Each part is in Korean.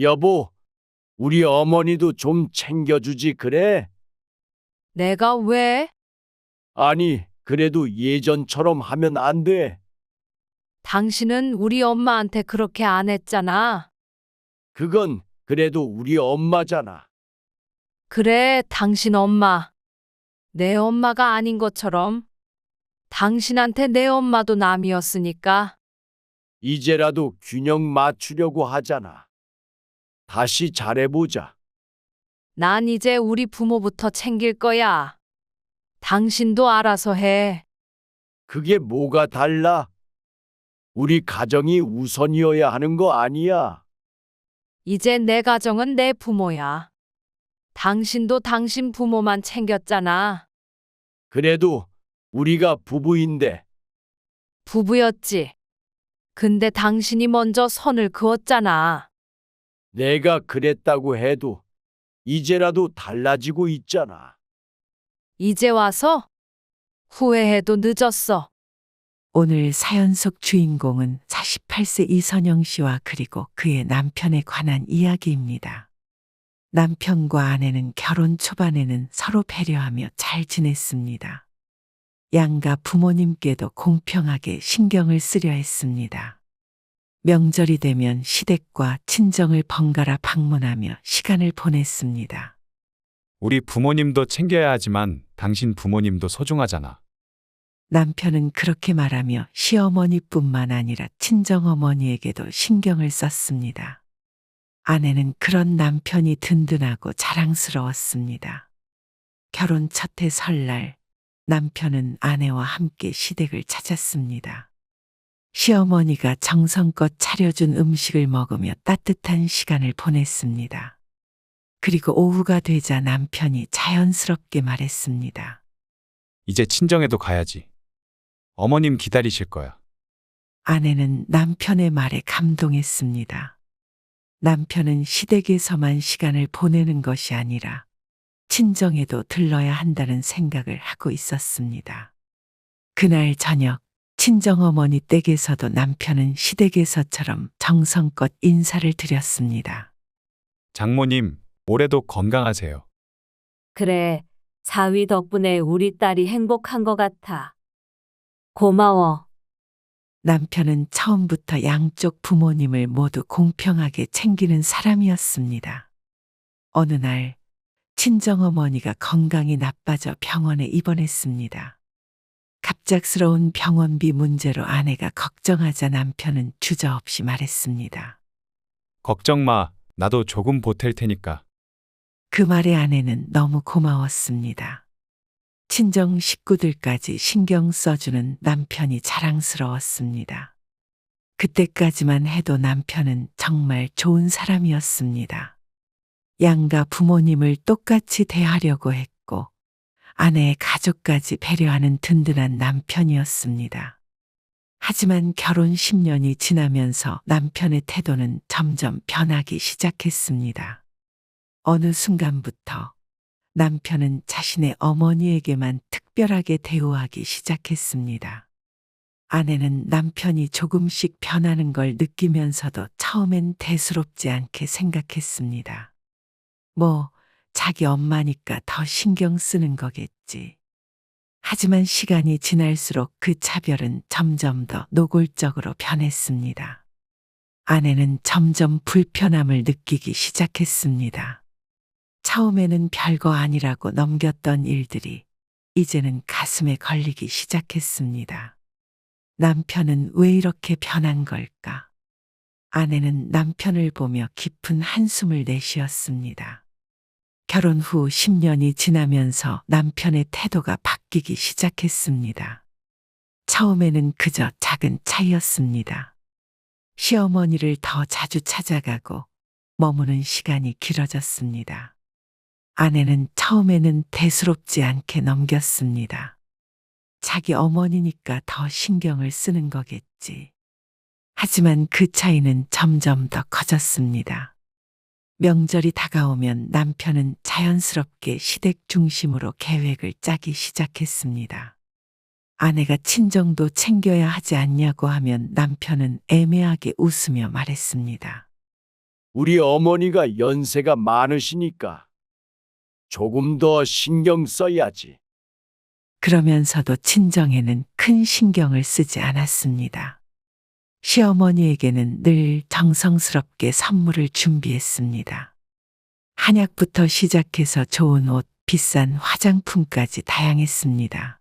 여보, 우리 어머니도 좀 챙겨주지, 그래? 내가 왜? 아니, 그래도 예전처럼 하면 안 돼. 당신은 우리 엄마한테 그렇게 안 했잖아. 그건 그래도 우리 엄마잖아. 그래, 당신 엄마. 내 엄마가 아닌 것처럼. 당신한테 내 엄마도 남이었으니까. 이제라도 균형 맞추려고 하잖아. 다시 잘해보자. 난 이제 우리 부모부터 챙길 거야. 당신도 알아서 해. 그게 뭐가 달라? 우리 가정이 우선이어야 하는 거 아니야? 이제 내 가정은 내 부모야. 당신도 당신 부모만 챙겼잖아. 그래도 우리가 부부인데 부부였지. 근데 당신이 먼저 선을 그었잖아. 내가 그랬다고 해도 이제라도 달라지고 있잖아. 이제 와서 후회해도 늦었어. 오늘 사연 속 주인공은 48세 이선영 씨와 그리고 그의 남편에 관한 이야기입니다. 남편과 아내는 결혼 초반에는 서로 배려하며 잘 지냈습니다. 양가 부모님께도 공평하게 신경을 쓰려 했습니다. 명절이 되면 시댁과 친정을 번갈아 방문하며 시간을 보냈습니다. 우리 부모님도 챙겨야 하지만 당신 부모님도 소중하잖아. 남편은 그렇게 말하며 시어머니뿐만 아니라 친정어머니에게도 신경을 썼습니다. 아내는 그런 남편이 든든하고 자랑스러웠습니다. 결혼 첫 해 설날, 남편은 아내와 함께 시댁을 찾았습니다. 시어머니가 정성껏 차려준 음식을 먹으며 따뜻한 시간을 보냈습니다. 그리고 오후가 되자 남편이 자연스럽게 말했습니다. 이제 친정에도 가야지. 어머님 기다리실 거야. 아내는 남편의 말에 감동했습니다. 남편은 시댁에서만 시간을 보내는 것이 아니라 친정에도 들러야 한다는 생각을 하고 있었습니다. 그날 저녁 친정어머니 댁에서도 남편은 시댁에서처럼 정성껏 인사를 드렸습니다. 장모님, 올해도 건강하세요. 그래, 사위 덕분에 우리 딸이 행복한 것 같아. 고마워. 남편은 처음부터 양쪽 부모님을 모두 공평하게 챙기는 사람이었습니다. 어느 날 친정어머니가 건강이 나빠져 병원에 입원했습니다. 갑작스러운 병원비 문제로 아내가 걱정하자 남편은 주저없이 말했습니다. 걱정 마. 나도 조금 보탤 테니까. 그 말에 아내는 너무 고마웠습니다. 친정 식구들까지 신경 써주는 남편이 자랑스러웠습니다. 그때까지만 해도 남편은 정말 좋은 사람이었습니다. 양가 부모님을 똑같이 대하려고 했고 아내의 가족까지 배려하는 든든한 남편이었습니다. 하지만 결혼 10년이 지나면서 남편의 태도는 점점 변하기 시작했습니다. 어느 순간부터 남편은 자신의 어머니에게만 특별하게 대우하기 시작했습니다. 아내는 남편이 조금씩 변하는 걸 느끼면서도 처음엔 대수롭지 않게 생각했습니다. 자기 엄마니까 더 신경 쓰는 거겠지. 하지만 시간이 지날수록 그 차별은 점점 더 노골적으로 변했습니다. 아내는 점점 불편함을 느끼기 시작했습니다. 처음에는 별거 아니라고 넘겼던 일들이 이제는 가슴에 걸리기 시작했습니다. 남편은 왜 이렇게 변한 걸까? 아내는 남편을 보며 깊은 한숨을 내쉬었습니다. 결혼 후 10년이 지나면서 남편의 태도가 바뀌기 시작했습니다. 처음에는 그저 작은 차이였습니다. 시어머니를 더 자주 찾아가고 머무는 시간이 길어졌습니다. 아내는 처음에는 대수롭지 않게 넘겼습니다. 자기 어머니니까 더 신경을 쓰는 거겠지. 하지만 그 차이는 점점 더 커졌습니다. 명절이 다가오면 남편은 자연스럽게 시댁 중심으로 계획을 짜기 시작했습니다. 아내가 친정도 챙겨야 하지 않냐고 하면 남편은 애매하게 웃으며 말했습니다. 우리 어머니가 연세가 많으시니까 조금 더 신경 써야지. 그러면서도 친정에는 큰 신경을 쓰지 않았습니다. 시어머니에게는 늘 정성스럽게 선물을 준비했습니다. 한약부터 시작해서 좋은 옷, 비싼 화장품까지 다양했습니다.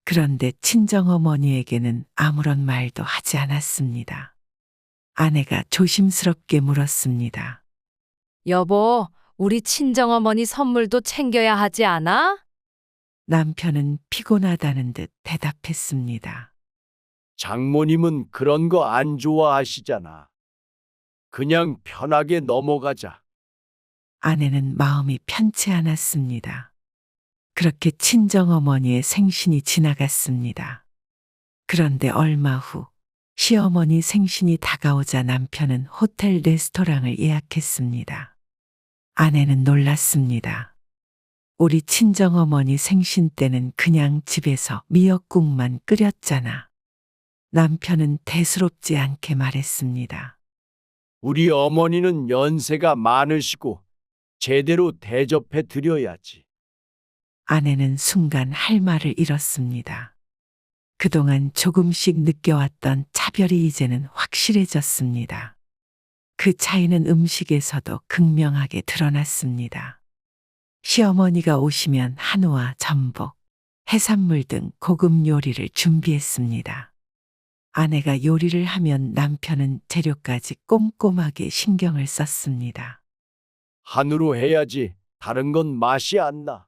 그런데 친정어머니에게는 아무런 말도 하지 않았습니다. 아내가 조심스럽게 물었습니다. 여보, 우리 친정어머니 선물도 챙겨야 하지 않아? 남편은 피곤하다는 듯 대답했습니다. 장모님은 그런 거 안 좋아하시잖아. 그냥 편하게 넘어가자. 아내는 마음이 편치 않았습니다. 그렇게 친정어머니의 생신이 지나갔습니다. 그런데 얼마 후 시어머니 생신이 다가오자 남편은 호텔 레스토랑을 예약했습니다. 아내는 놀랐습니다. 우리 친정어머니 생신 때는 그냥 집에서 미역국만 끓였잖아. 남편은 대수롭지 않게 말했습니다. 우리 어머니는 연세가 많으시고 제대로 대접해 드려야지. 아내는 순간 할 말을 잃었습니다. 그동안 조금씩 느껴왔던 차별이 이제는 확실해졌습니다. 그 차이는 음식에서도 극명하게 드러났습니다. 시어머니가 오시면 한우와 전복, 해산물 등 고급 요리를 준비했습니다. 아내가 요리를 하면 남편은 재료까지 꼼꼼하게 신경을 썼습니다. 한우로 해야지. 다른 건 맛이 안 나.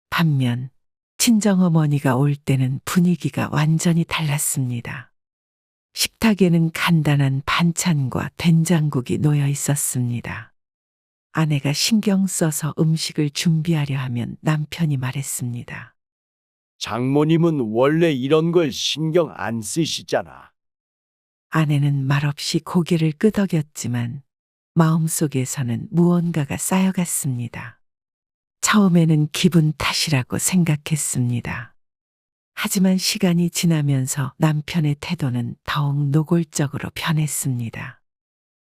반면 친정어머니가 올 때는 분위기가 완전히 달랐습니다. 식탁에는 간단한 반찬과 된장국이 놓여 있었습니다. 아내가 신경 써서 음식을 준비하려 하면 남편이 말했습니다. 장모님은 원래 이런 걸 신경 안 쓰시잖아. 아내는 말없이 고개를 끄덕였지만 마음속에서는 무언가가 쌓여갔습니다. 처음에는 기분 탓이라고 생각했습니다. 하지만 시간이 지나면서 남편의 태도는 더욱 노골적으로 변했습니다.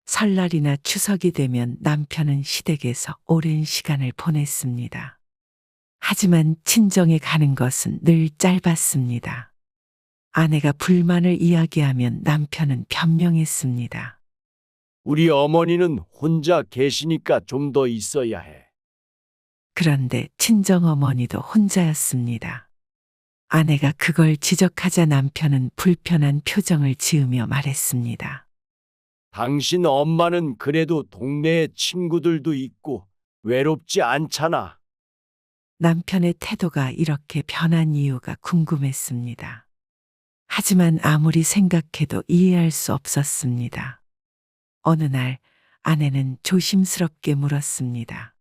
설날이나 추석이 되면 남편은 시댁에서 오랜 시간을 보냈습니다. 하지만 친정에 가는 것은 늘 짧았습니다. 아내가 불만을 이야기하면 남편은 변명했습니다. 우리 어머니는 혼자 계시니까 좀 더 있어야 해. 그런데 친정어머니도 혼자였습니다. 아내가 그걸 지적하자 남편은 불편한 표정을 지으며 말했습니다. 당신 엄마는 그래도 동네에 친구들도 있고 외롭지 않잖아. 남편의 태도가 이렇게 변한 이유가 궁금했습니다. 하지만 아무리 생각해도 이해할 수 없었습니다. 어느 날 아내는 조심스럽게 물었습니다.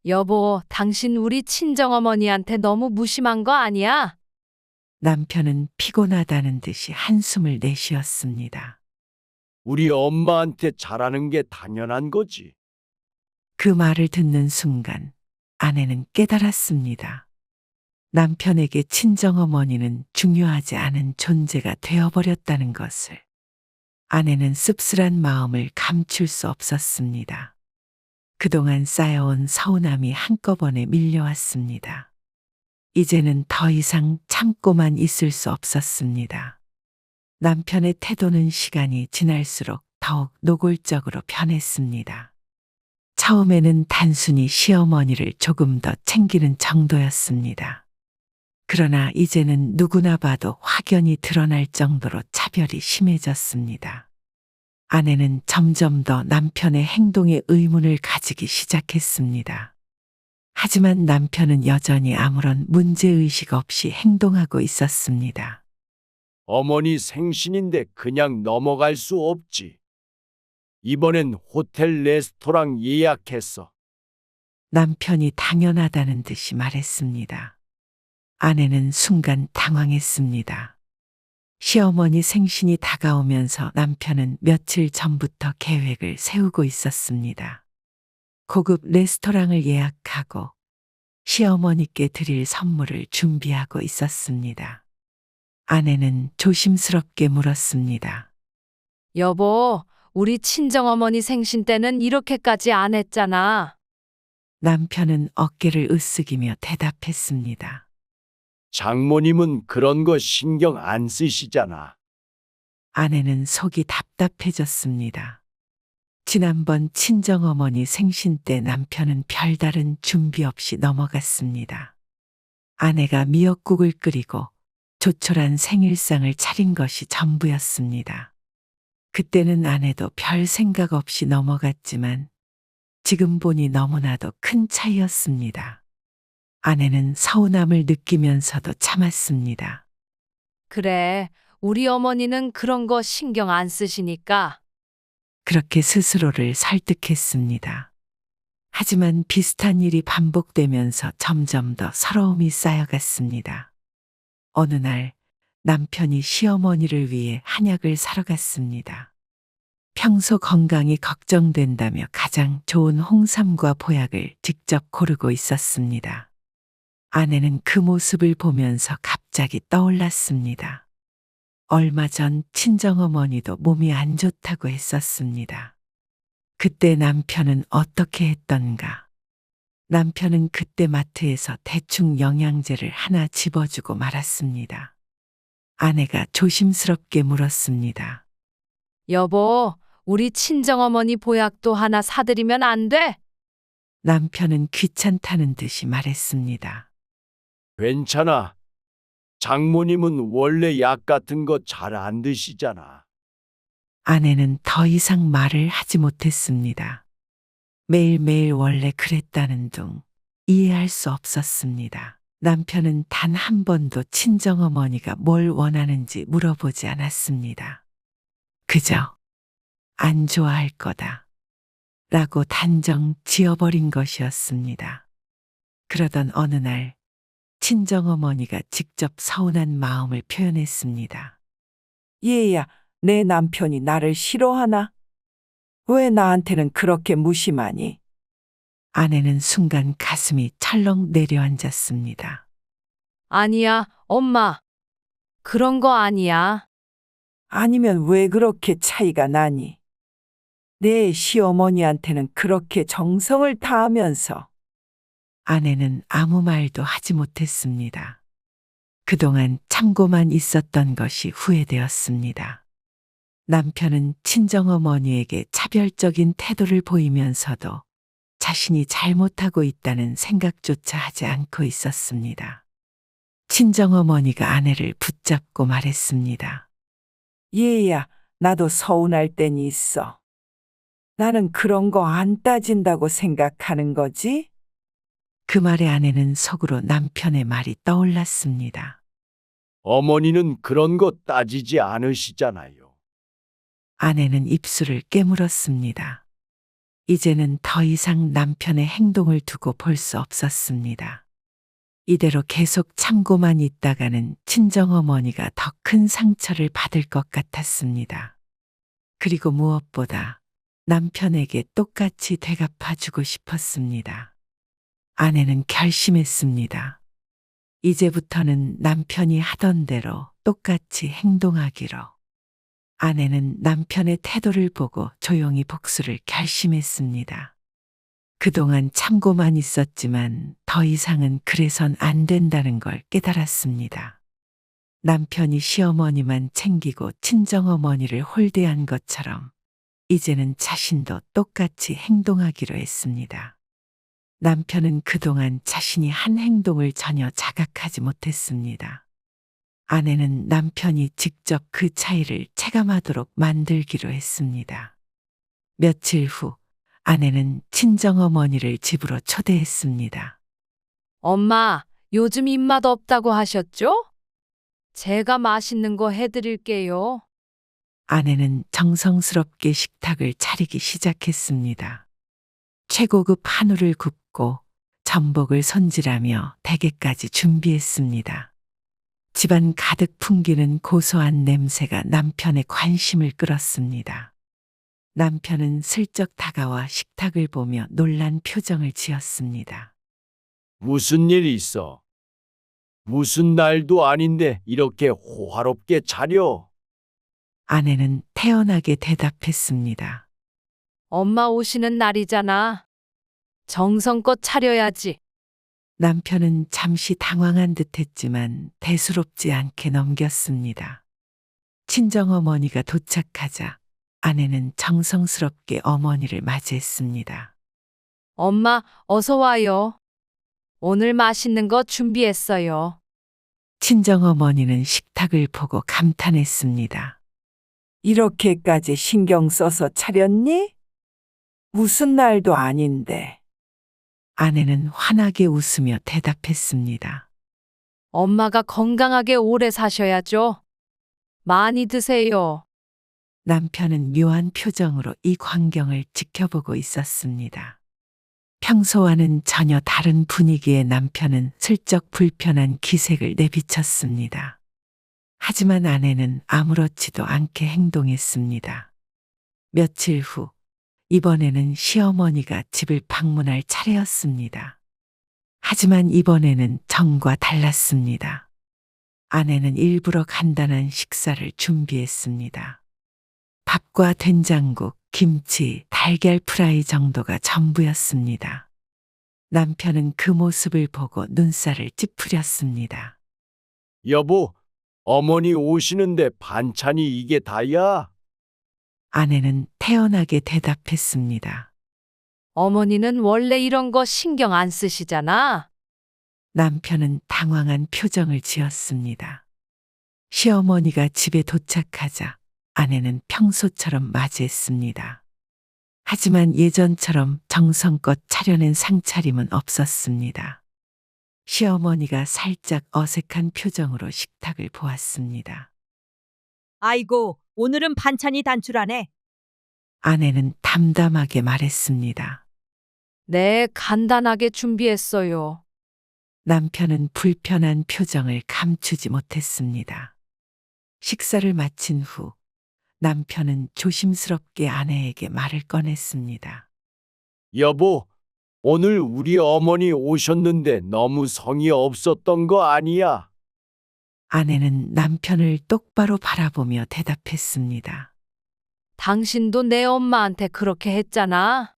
여보, 당신 우리 친정어머니한테 너무 무심한 거 아니야? 남편은 피곤하다는 듯이 한숨을 내쉬었습니다. 우리 엄마한테 잘하는 게 당연한 거지. 그 말을 듣는 순간 아내는 깨달았습니다. 남편에게 친정어머니는 중요하지 않은 존재가 되어버렸다는 것을. 아내는 씁쓸한 마음을 감출 수 없었습니다. 그동안 쌓여온 서운함이 한꺼번에 밀려왔습니다. 이제는 더 이상 참고만 있을 수 없었습니다. 남편의 태도는 시간이 지날수록 더욱 노골적으로 변했습니다. 처음에는 단순히 시어머니를 조금 더 챙기는 정도였습니다. 그러나 이제는 누구나 봐도 확연히 드러날 정도로 차별이 심해졌습니다. 아내는 점점 더 남편의 행동에 의문을 가지기 시작했습니다. 하지만 남편은 여전히 아무런 문제의식 없이 행동하고 있었습니다. 어머니 생신인데 그냥 넘어갈 수 없지. 이번엔 호텔 레스토랑 예약했어. 남편이 당연하다는 듯이 말했습니다. 아내는 순간 당황했습니다. 시어머니 생신이 다가오면서 남편은 며칠 전부터 계획을 세우고 있었습니다. 고급 레스토랑을 예약하고 시어머니께 드릴 선물을 준비하고 있었습니다. 아내는 조심스럽게 물었습니다. 여보, 우리 친정어머니 생신 때는 이렇게까지 안 했잖아. 남편은 어깨를 으쓱이며 대답했습니다. 장모님은 그런 거 신경 안 쓰시잖아. 아내는 속이 답답해졌습니다. 지난번 친정어머니 생신 때 남편은 별다른 준비 없이 넘어갔습니다. 아내가 미역국을 끓이고 조촐한 생일상을 차린 것이 전부였습니다. 그때는 아내도 별 생각 없이 넘어갔지만 지금 보니 너무나도 큰 차이였습니다. 아내는 서운함을 느끼면서도 참았습니다. 그래, 우리 어머니는 그런 거 신경 안 쓰시니까. 그렇게 스스로를 설득했습니다. 하지만 비슷한 일이 반복되면서 점점 더 서러움이 쌓여갔습니다. 어느 날 남편이 시어머니를 위해 한약을 사러 갔습니다. 평소 건강이 걱정된다며 가장 좋은 홍삼과 보약을 직접 고르고 있었습니다. 아내는 그 모습을 보면서 갑자기 떠올랐습니다. 얼마 전 친정어머니도 몸이 안 좋다고 했었습니다. 그때 남편은 어떻게 했던가? 남편은 그때 마트에서 대충 영양제를 하나 집어주고 말았습니다. 아내가 조심스럽게 물었습니다. 여보, 우리 친정어머니 보약도 하나 사드리면 안 돼? 남편은 귀찮다는 듯이 말했습니다. 괜찮아. 장모님은 원래 약 같은 거 잘 안 드시잖아. 아내는 더 이상 말을 하지 못했습니다. 매일매일 원래 그랬다는 둥 이해할 수 없었습니다. 남편은 단 한 번도 친정어머니가 뭘 원하는지 물어보지 않았습니다. 그저 안 좋아할 거다 라고 단정 지어버린 것이었습니다. 그러던 어느 날 친정어머니가 직접 서운한 마음을 표현했습니다. 얘야, 내 남편이 나를 싫어하나? 왜 나한테는 그렇게 무심하니? 아내는 순간 가슴이 철렁 내려앉았습니다. 아니야, 엄마. 그런 거 아니야. 아니면 왜 그렇게 차이가 나니? 내 시어머니한테는 그렇게 정성을 다하면서 아내는 아무 말도 하지 못했습니다. 그동안 참고만 있었던 것이 후회되었습니다. 남편은 친정어머니에게 차별적인 태도를 보이면서도 자신이 잘못하고 있다는 생각조차 하지 않고 있었습니다. 친정어머니가 아내를 붙잡고 말했습니다. 얘야, 나도 서운할 땐 있어. 나는 그런 거 안 따진다고 생각하는 거지? 그 말에 아내는 속으로 남편의 말이 떠올랐습니다. 어머니는 그런 거 따지지 않으시잖아요. 아내는 입술을 깨물었습니다. 이제는 더 이상 남편의 행동을 두고 볼 수 없었습니다. 이대로 계속 참고만 있다가는 친정어머니가 더 큰 상처를 받을 것 같았습니다. 그리고 무엇보다 남편에게 똑같이 되갚아주고 싶었습니다. 아내는 결심했습니다. 이제부터는 남편이 하던 대로 똑같이 행동하기로. 아내는 남편의 태도를 보고 조용히 복수를 결심했습니다. 그동안 참고만 있었지만 더 이상은 그래선 안 된다는 걸 깨달았습니다. 남편이 시어머니만 챙기고 친정어머니를 홀대한 것처럼 이제는 자신도 똑같이 행동하기로 했습니다. 남편은 그동안 자신이 한 행동을 전혀 자각하지 못했습니다. 아내는 남편이 직접 그 차이를 체감하도록 만들기로 했습니다. 며칠 후 아내는 친정어머니를 집으로 초대했습니다. 엄마, 요즘 입맛 없다고 하셨죠? 제가 맛있는 거 해드릴게요. 아내는 정성스럽게 식탁을 차리기 시작했습니다. 최고급 한우를 굽고 전복을 손질하며 대게까지 준비했습니다. 집안 가득 풍기는 고소한 냄새가 남편의 관심을 끌었습니다. 남편은 슬쩍 다가와 식탁을 보며 놀란 표정을 지었습니다. 무슨 일 있어? 무슨 날도 아닌데 이렇게 호화롭게 차려? 아내는 태연하게 대답했습니다. 엄마 오시는 날이잖아. 정성껏 차려야지. 남편은 잠시 당황한 듯 했지만 대수롭지 않게 넘겼습니다. 친정어머니가 도착하자 아내는 정성스럽게 어머니를 맞이했습니다. 엄마, 어서 와요. 오늘 맛있는 거 준비했어요. 친정어머니는 식탁을 보고 감탄했습니다. 이렇게까지 신경 써서 차렸니? 무슨 날도 아닌데. 아내는 환하게 웃으며 대답했습니다. 엄마가 건강하게 오래 사셔야죠. 많이 드세요. 남편은 묘한 표정으로 이 광경을 지켜보고 있었습니다. 평소와는 전혀 다른 분위기의 남편은 슬쩍 불편한 기색을 내비쳤습니다. 하지만 아내는 아무렇지도 않게 행동했습니다. 며칠 후, 이번에는 시어머니가 집을 방문할 차례였습니다. 하지만 이번에는 전과 달랐습니다. 아내는 일부러 간단한 식사를 준비했습니다. 밥과 된장국, 김치, 달걀 프라이 정도가 전부였습니다. 남편은 그 모습을 보고 눈살을 찌푸렸습니다. 여보, 어머니 오시는데 반찬이 이게 다야? 아내는 태연하게 대답했습니다. 어머니는 원래 이런 거 신경 안 쓰시잖아. 남편은 당황한 표정을 지었습니다. 시어머니가 집에 도착하자 아내는 평소처럼 맞이했습니다. 하지만 예전처럼 정성껏 차려낸 상차림은 없었습니다. 시어머니가 살짝 어색한 표정으로 식탁을 보았습니다. 아이고, 오늘은 반찬이 단출하네. 아내는 담담하게 말했습니다. 네, 간단하게 준비했어요. 남편은 불편한 표정을 감추지 못했습니다. 식사를 마친 후 남편은 조심스럽게 아내에게 말을 꺼냈습니다. 여보, 오늘 우리 어머니 오셨는데 너무 성의 없었던 거 아니야? 아내는 남편을 똑바로 바라보며 대답했습니다. 당신도 내 엄마한테 그렇게 했잖아.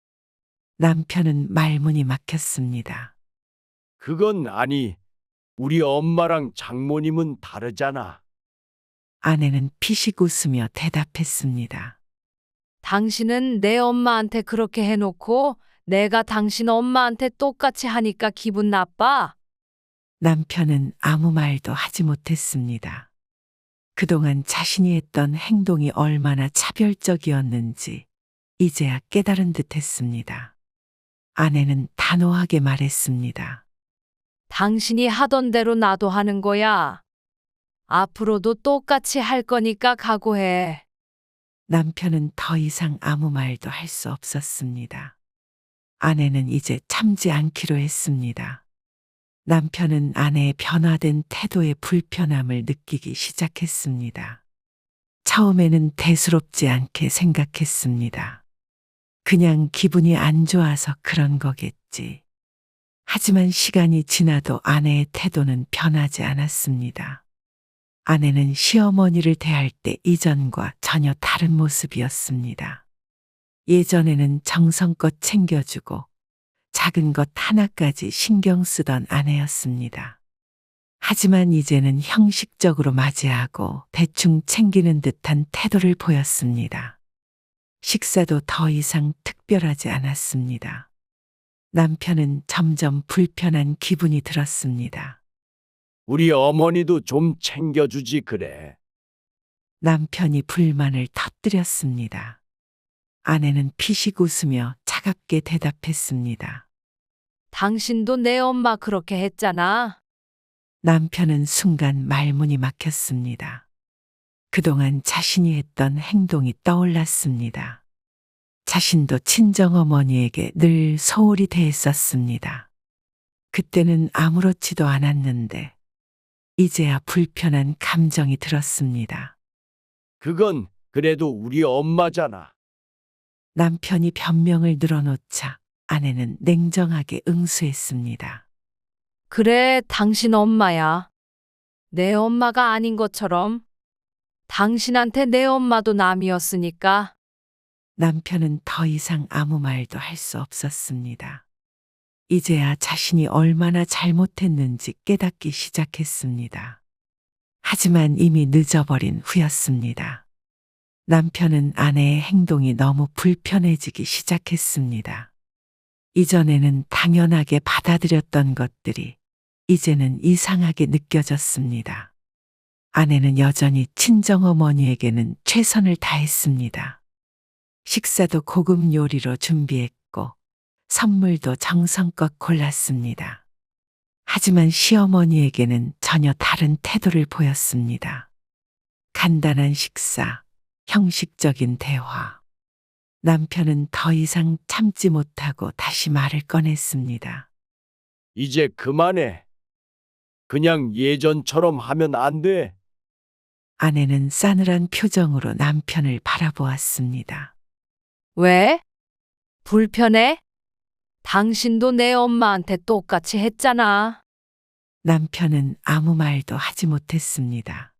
남편은 말문이 막혔습니다. 그건 아니. 우리 엄마랑 장모님은 다르잖아. 아내는 피식 웃으며 대답했습니다. 당신은 내 엄마한테 그렇게 해놓고 내가 당신 엄마한테 똑같이 하니까 기분 나빠? 남편은 아무 말도 하지 못했습니다. 그동안 자신이 했던 행동이 얼마나 차별적이었는지 이제야 깨달은 듯 했습니다. 아내는 단호하게 말했습니다. 당신이 하던 대로 나도 하는 거야. 앞으로도 똑같이 할 거니까 각오해. 남편은 더 이상 아무 말도 할 수 없었습니다. 아내는 이제 참지 않기로 했습니다. 남편은 아내의 변화된 태도에 불편함을 느끼기 시작했습니다. 처음에는 대수롭지 않게 생각했습니다. 그냥 기분이 안 좋아서 그런 거겠지. 하지만 시간이 지나도 아내의 태도는 변하지 않았습니다. 아내는 시어머니를 대할 때 이전과 전혀 다른 모습이었습니다. 예전에는 정성껏 챙겨주고 작은 것 하나까지 신경 쓰던 아내였습니다. 하지만 이제는 형식적으로 맞이하고 대충 챙기는 듯한 태도를 보였습니다. 식사도 더 이상 특별하지 않았습니다. 남편은 점점 불편한 기분이 들었습니다. 우리 어머니도 좀 챙겨주지 그래. 남편이 불만을 터뜨렸습니다. 아내는 피식 웃으며 차갑게 대답했습니다. 당신도 내 엄마 그렇게 했잖아. 남편은 순간 말문이 막혔습니다. 그동안 자신이 했던 행동이 떠올랐습니다. 자신도 친정어머니에게 늘 소홀히 대했었습니다. 그때는 아무렇지도 않았는데 이제야 불편한 감정이 들었습니다. 그건 그래도 우리 엄마잖아. 남편이 변명을 늘어놓자 아내는 냉정하게 응수했습니다. 그래, 당신 엄마야. 내 엄마가 아닌 것처럼. 당신한테 내 엄마도 남이었으니까. 남편은 더 이상 아무 말도 할 수 없었습니다. 이제야 자신이 얼마나 잘못했는지 깨닫기 시작했습니다. 하지만 이미 늦어버린 후였습니다. 남편은 아내의 행동이 너무 불편해지기 시작했습니다. 이전에는 당연하게 받아들였던 것들이 이제는 이상하게 느껴졌습니다. 아내는 여전히 친정어머니에게는 최선을 다했습니다. 식사도 고급 요리로 준비했고 선물도 정성껏 골랐습니다. 하지만 시어머니에게는 전혀 다른 태도를 보였습니다. 간단한 식사, 형식적인 대화. 남편은 더 이상 참지 못하고 다시 말을 꺼냈습니다. 이제 그만해. 그냥 예전처럼 하면 안 돼. 아내는 싸늘한 표정으로 남편을 바라보았습니다. 왜? 불편해? 당신도 내 엄마한테 똑같이 했잖아. 남편은 아무 말도 하지 못했습니다.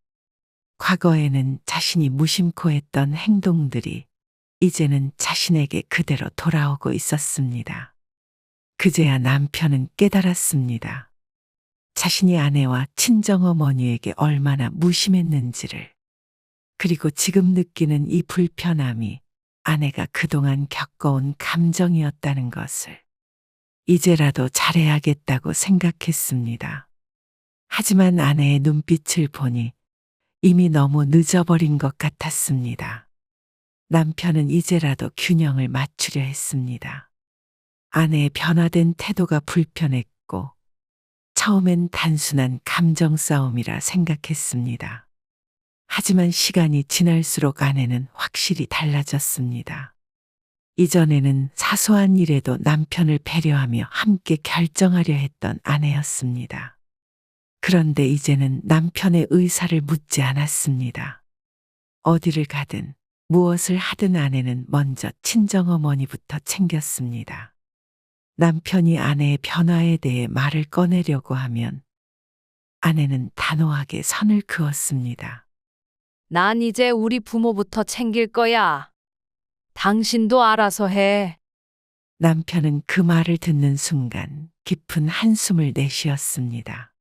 과거에는 자신이 무심코 했던 행동들이 이제는 자신에게 그대로 돌아오고 있었습니다. 그제야 남편은 깨달았습니다. 자신이 아내와 친정어머니에게 얼마나 무심했는지를. 그리고 지금 느끼는 이 불편함이 아내가 그동안 겪어온 감정이었다는 것을. 이제라도 잘해야겠다고 생각했습니다. 하지만 아내의 눈빛을 보니 이미 너무 늦어버린 것 같았습니다. 남편은 이제라도 균형을 맞추려 했습니다. 아내의 변화된 태도가 불편했고 처음엔 단순한 감정 싸움이라 생각했습니다. 하지만 시간이 지날수록 아내는 확실히 달라졌습니다. 이전에는 사소한 일에도 남편을 배려하며 함께 결정하려 했던 아내였습니다. 그런데 이제는 남편의 의사를 묻지 않았습니다. 어디를 가든 무엇을 하든 아내는 먼저 친정어머니부터 챙겼습니다. 남편이 아내의 변화에 대해 말을 꺼내려고 하면 아내는 단호하게 선을 그었습니다. 난 이제 우리 부모부터 챙길 거야. 당신도 알아서 해. 남편은 그 말을 듣는 순간 깊은 한숨을 내쉬었습니다.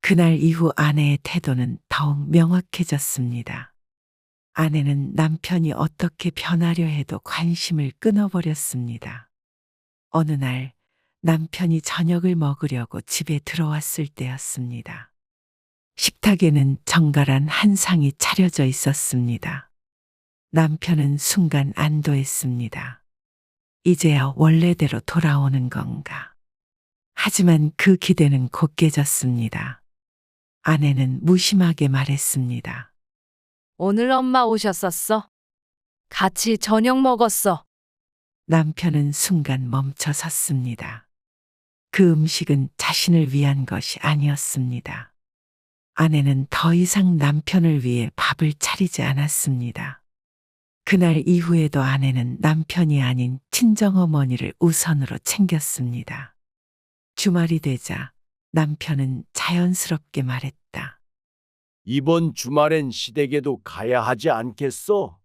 그날 이후 아내의 태도는 더욱 명확해졌습니다. 아내는 남편이 어떻게 변하려 해도 관심을 끊어버렸습니다. 어느 날 남편이 저녁을 먹으려고 집에 들어왔을 때였습니다. 식탁에는 정갈한 한 상이 차려져 있었습니다. 남편은 순간 안도했습니다. 이제야 원래대로 돌아오는 건가. 하지만 그 기대는 곧 깨졌습니다. 아내는 무심하게 말했습니다. 오늘 엄마 오셨었어. 같이 저녁 먹었어. 남편은 순간 멈춰 섰습니다. 그 음식은 자신을 위한 것이 아니었습니다. 아내는 더 이상 남편을 위해 밥을 차리지 않았습니다. 그날 이후에도 아내는 남편이 아닌 친정어머니를 우선으로 챙겼습니다. 주말이 되자 남편은 자연스럽게 말했다. 이번 주말엔 시댁에도 가야 하지 않겠어?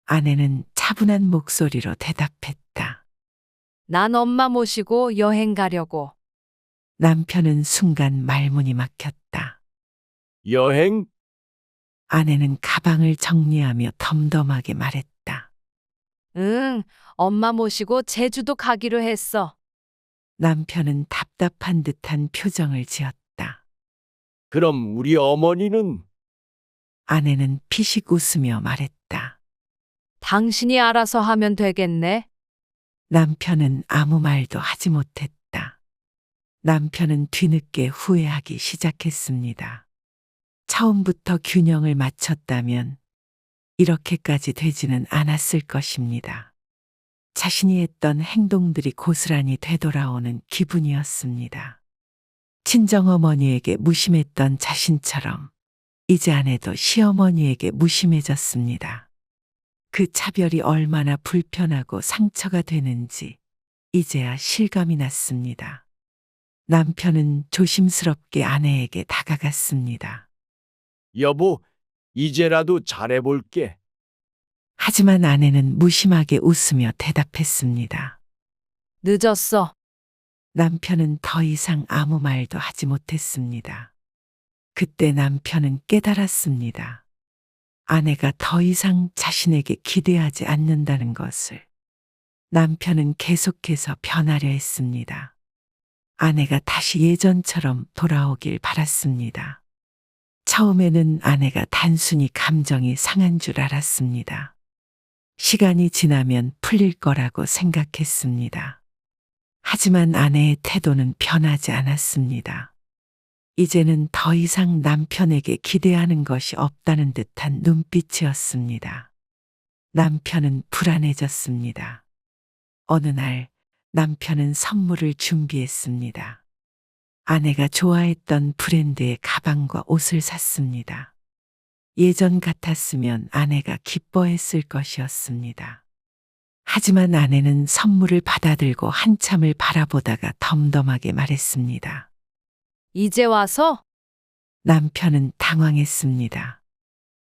아내는 차분한 목소리로 대답했다. 난 엄마 모시고 여행 가려고. 남편은 순간 말문이 막혔다. 여행? 아내는 가방을 정리하며 덤덤하게 말했다. 응, 엄마 모시고 제주도 가기로 했어. 남편은 답답한 듯한 표정을 지었다. 그럼 우리 어머니는? 아내는 피식 웃으며 말했다. 당신이 알아서 하면 되겠네. 남편은 아무 말도 하지 못했다. 남편은 뒤늦게 후회하기 시작했습니다. 처음부터 균형을 맞췄다면 이렇게까지 되지는 않았을 것입니다. 자신이 했던 행동들이 고스란히 되돌아오는 기분이었습니다. 친정어머니에게 무심했던 자신처럼 이제 아내도 시어머니에게 무심해졌습니다. 그 차별이 얼마나 불편하고 상처가 되는지 이제야 실감이 났습니다. 남편은 조심스럽게 아내에게 다가갔습니다. 여보, 이제라도 잘해볼게. 하지만 아내는 무심하게 웃으며 대답했습니다. 늦었어. 남편은 더 이상 아무 말도 하지 못했습니다. 그때 남편은 깨달았습니다. 아내가 더 이상 자신에게 기대하지 않는다는 것을. 남편은 계속해서 변하려 했습니다. 아내가 다시 예전처럼 돌아오길 바랐습니다. 처음에는 아내가 단순히 감정이 상한 줄 알았습니다. 시간이 지나면 풀릴 거라고 생각했습니다. 하지만 아내의 태도는 변하지 않았습니다. 이제는 더 이상 남편에게 기대하는 것이 없다는 듯한 눈빛이었습니다. 남편은 불안해졌습니다. 어느 날 남편은 선물을 준비했습니다. 아내가 좋아했던 브랜드의 가방과 옷을 샀습니다. 예전 같았으면 아내가 기뻐했을 것이었습니다. 하지만 아내는 선물을 받아들고 한참을 바라보다가 덤덤하게 말했습니다. 이제 와서? 남편은 당황했습니다.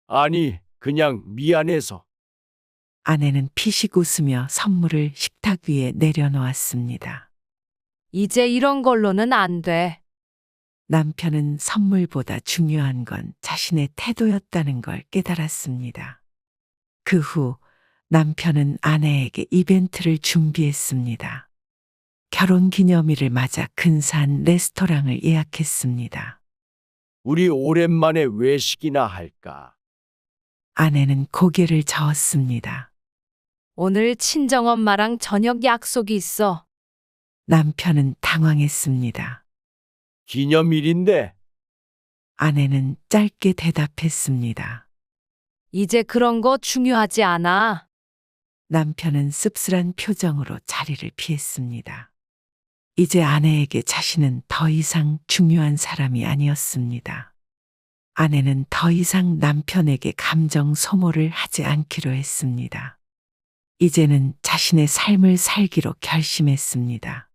아니, 그냥 미안해서. 아내는 피식 웃으며 선물을 식탁 위에 내려놓았습니다. 이제 이런 걸로는 안 돼. 남편은 선물보다 중요한 건 자신의 태도였다는 걸 깨달았습니다. 그 후 남편은 아내에게 이벤트를 준비했습니다. 결혼 기념일을 맞아 근사한 레스토랑을 예약했습니다. 우리 오랜만에 외식이나 할까? 아내는 고개를 저었습니다. 오늘 친정엄마랑 저녁 약속이 있어. 남편은 당황했습니다. 기념일인데. 아내는 짧게 대답했습니다. 이제 그런 거 중요하지 않아. 남편은 씁쓸한 표정으로 자리를 피했습니다. 이제 아내에게 자신은 더 이상 중요한 사람이 아니었습니다. 아내는 더 이상 남편에게 감정 소모를 하지 않기로 했습니다. 이제는 자신의 삶을 살기로 결심했습니다.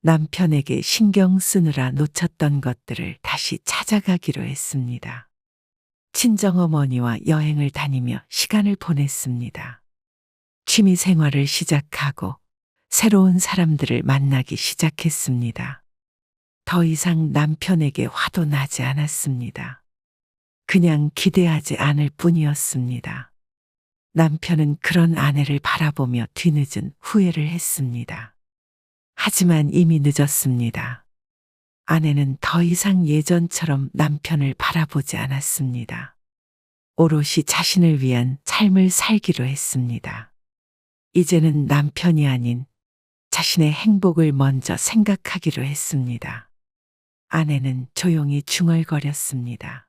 남편에게 신경 쓰느라 놓쳤던 것들을 다시 찾아가기로 했습니다. 친정어머니와 여행을 다니며 시간을 보냈습니다. 취미 생활을 시작하고 새로운 사람들을 만나기 시작했습니다. 더 이상 남편에게 화도 나지 않았습니다. 그냥 기대하지 않을 뿐이었습니다. 남편은 그런 아내를 바라보며 뒤늦은 후회를 했습니다. 하지만 이미 늦었습니다. 아내는 더 이상 예전처럼 남편을 바라보지 않았습니다. 오롯이 자신을 위한 삶을 살기로 했습니다. 이제는 남편이 아닌 자신의 행복을 먼저 생각하기로 했습니다. 아내는 조용히 중얼거렸습니다.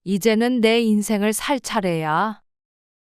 이제는 내 인생을 살 차례야.